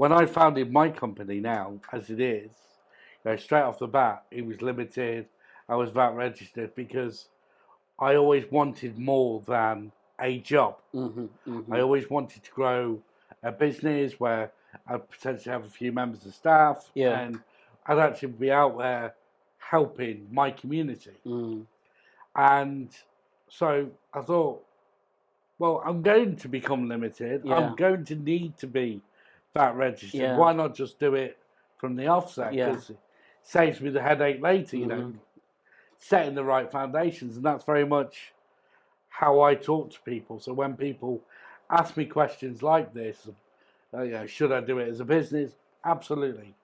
when I founded my company now, as it is, straight off the bat, it was limited. I was VAT registered because I always wanted more than a job. I always wanted to grow a business where I'd potentially have a few members of staff, and I'd actually be out there helping my community. And so I thought, well, I'm going to become limited. I'm going to need to be VAT registered. Why not just do it from the offset? Because it saves me the headache later, setting the right foundations. And that's very much how I talk to people. So when people ask me questions like this, should I do it as a business? Absolutely.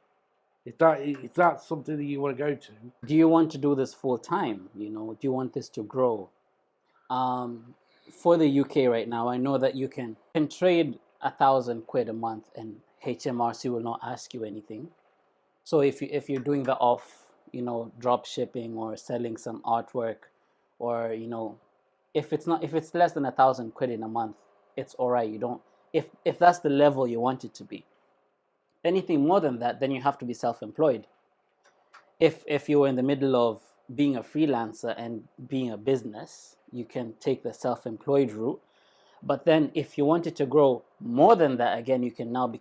If that's something that you want to go to. Do you want to do this full time? Do you want this to grow? For the UK right now, I know that you can trade £1,000 a month and HMRC will not ask you anything. So if you're doing the off, drop shipping or selling some artwork, or if it's less than £1,000 in a month, it's all right. You don't if that's the level you want it to be. Anything more than that, then you have to be self-employed. If you're in the middle of being a freelancer and being a business, you can take the self-employed route. But then if you want it to grow more than that, again, you can now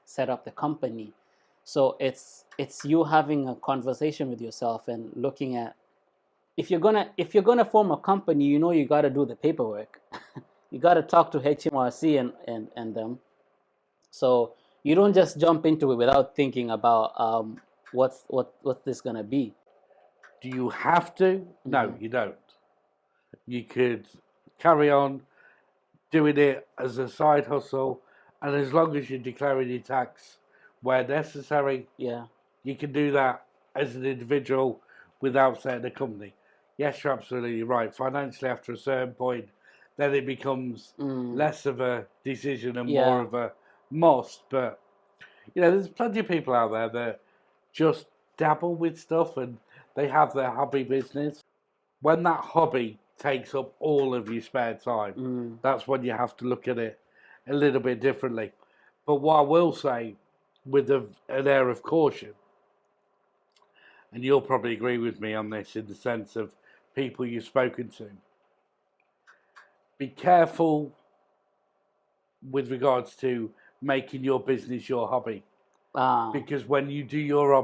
set up the company. So it's you having a conversation with yourself and looking at, if you're gonna form a company, you got to do the paperwork. You got to talk to HMRC and them. So you don't just jump into it without thinking about what's this gonna be. Do you have to? No, you don't. You could carry on doing it as a side hustle, and as long as you're declaring your tax where necessary, you can do that as an individual without setting a company. Yes, you're absolutely right. Financially, after a certain point, then it becomes less of a decision and more of a must. But there's plenty of people out there that just dabble with stuff and they have their hobby business. When that hobby takes up all of your spare time, that's when you have to look at it a little bit differently. But what I will say, with an air of caution, and you'll probably agree with me on this in the sense of people you've spoken to, be careful with regards to making your business your hobby. Because when you do your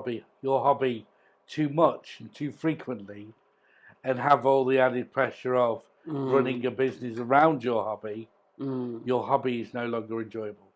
hobby too much and too frequently, and have all the added pressure of running a business around your hobby is no longer enjoyable.